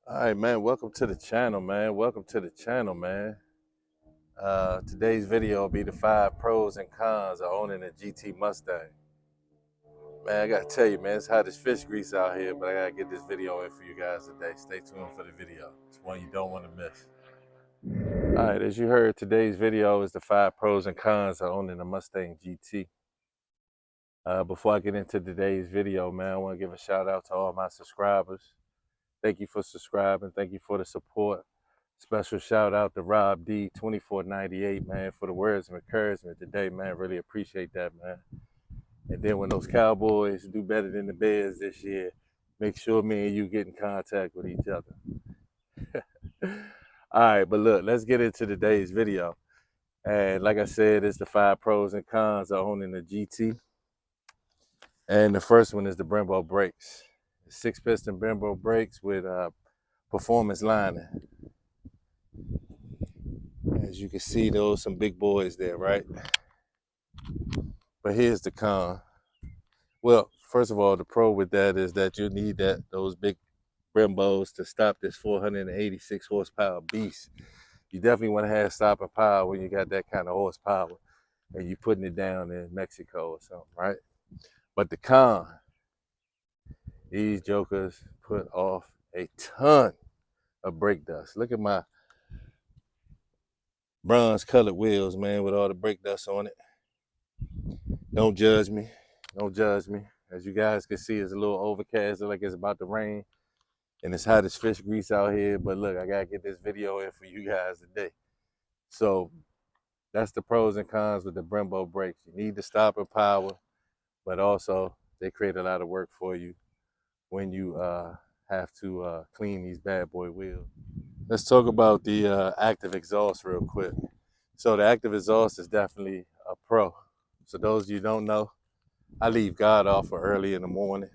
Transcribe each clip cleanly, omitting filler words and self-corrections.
All right, man. Welcome to the channel, man. Welcome to the channel, man. Today's video will be the 5 pros and cons of owning a GT Mustang. Man, I gotta tell you, man, it's hot as fish grease out here, but I gotta get this video in for you guys today. Stay tuned for the video. It's one you don't want to miss. All right, as you heard, today's video is the 5 pros and cons of owning a Mustang GT. Before I get into today's video, man, I want to give a shout out to all my subscribers. Thank you for subscribing. Thank you for the support. Special shout out to Rob D 2498, man, for the words of encouragement today, man. Really appreciate that, man. And then when those Cowboys do better than the Bears this year, make sure me and you get in contact with each other. All right, but look, let's get into today's video. And like I said, it's the 5 pros and cons of owning a GT. And the first one is the Brembo brakes. 6-piston Brembo brakes with performance lining. As you can see, those some big boys there, right? But here's the con. Well, first of all, the pro with that is that you need those big Brembos to stop this 486 horsepower beast. You definitely want to have stopping power when you got that kind of horsepower and you're putting it down in Mexico or something, right? But the con, these jokers put off a ton of brake dust. Look at my bronze colored wheels, man, with all the brake dust on it. Don't judge me. Don't judge me. As you guys can see, it's a little overcast, like it's about to rain. And it's hot as fish grease out here. But look, I got to get this video in for you guys today. So that's the pros and cons with the Brembo brakes. You need the stopping power, but also they create a lot of work for you when you have to clean these bad boy wheels. Let's talk about the active exhaust real quick. So the active exhaust is definitely a pro. So those of you who don't know, I leave God off for early in the morning.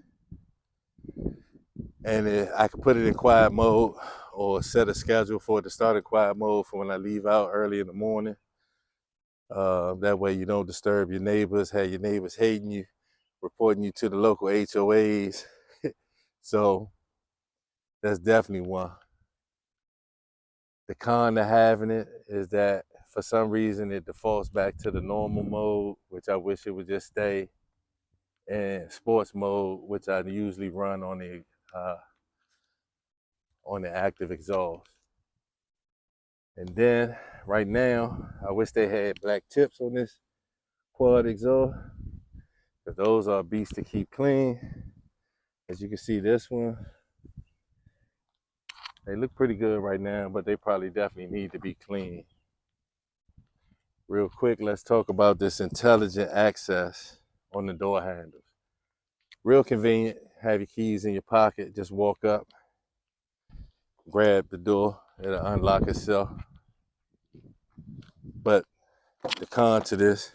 And I can put it in quiet mode or set a schedule for it to start in quiet mode for when I leave out early in the morning. That way you don't disturb your neighbors, have your neighbors hating you, reporting you to the local HOAs. So that's definitely one. The con to having it is that for some reason it defaults back to the normal mode, which I wish it would just stay in sports mode, which I usually run on the active exhaust. And then right now, I wish they had black tips on this quad exhaust, because those are beasts to keep clean. As you can see, this one, they look pretty good right now, but they probably definitely need to be clean. Real quick, let's talk about this intelligent access on the door handles. Real convenient, have your keys in your pocket, just walk up, grab the door, it'll unlock itself. But the con to this,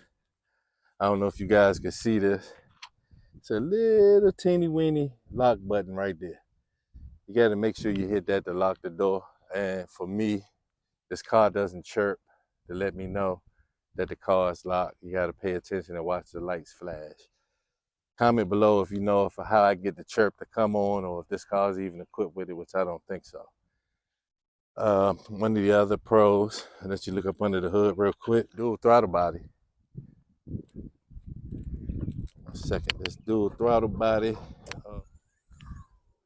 I don't know if you guys can see this, it's a little teeny weeny lock button right there. You got to make sure you hit that to lock the door. And for me, this car doesn't chirp to let me know that the car is locked. You got to pay attention and watch the lights flash. Comment below if you know how I get the chirp to come on, or if this car is even equipped with it, which I don't think so. One of the other pros, and let you look up under the hood real quick, dual throttle body. Second, this dual throttle body. All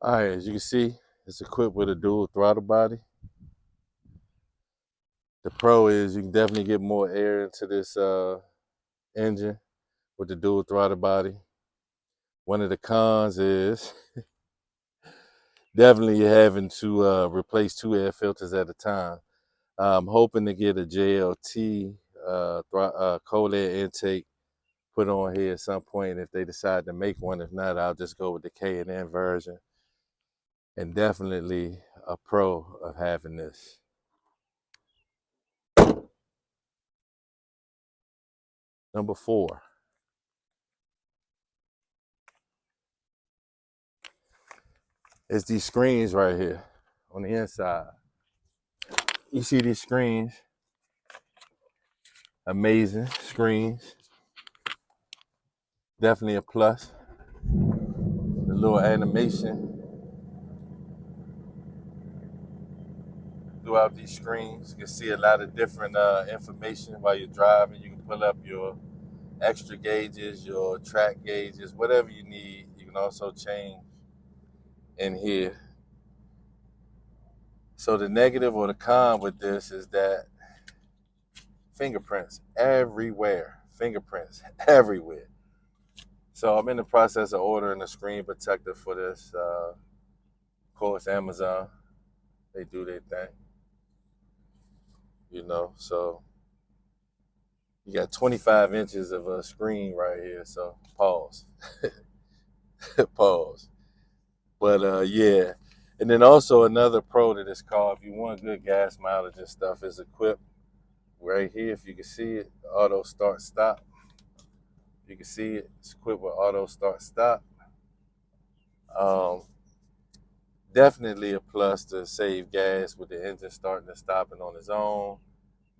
right, as you can see, it's equipped with a dual throttle body. The pro is you can definitely get more air into this engine with the dual throttle body. One of the cons is definitely you're having to replace 2 air filters at a time. I'm hoping to get a JLT cold air intake put on here at some point if they decide to make one. If not, I'll just go with the K&N version. And definitely a pro of having this. Number 4. It's these screens right here on the inside. You see these screens? Amazing screens. Definitely a plus. The little animation throughout these screens. You can see a lot of different information while you're driving. You can pull up your extra gauges, your track gauges, whatever you need. You can also change in here. So the negative or the con with this is that fingerprints everywhere. Fingerprints everywhere. So I'm in the process of ordering a screen protector for this. Of course, Amazon, they do their thing. You know, so you got 25 inches of a screen right here. So pause. Pause. But yeah. And then also another pro to this car, if you want good gas mileage and stuff, is equipped right here. If you can see it, auto start stop. You can see it. It's equipped with auto start stop. Definitely a plus to save gas with the engine starting and stopping on its own.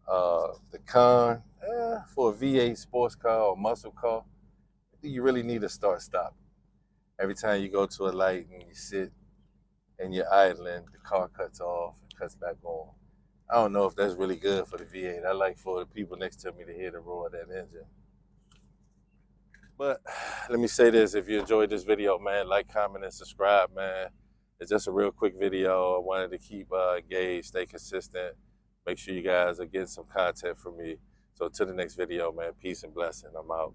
The con, for a V8 sports car or muscle car, you really need a start stop. Every time you go to a light and you sit and you're idling, the car cuts off and cuts back on. I don't know if that's really good for the V8. I like for the people next to me to hear the roar of that engine. But let me say this, if you enjoyed this video, man, like, comment, and subscribe, man. It's just a real quick video. I wanted to keep engaged, stay consistent. Make sure you guys are getting some content from me. So to the next video, man, peace and blessing. I'm out.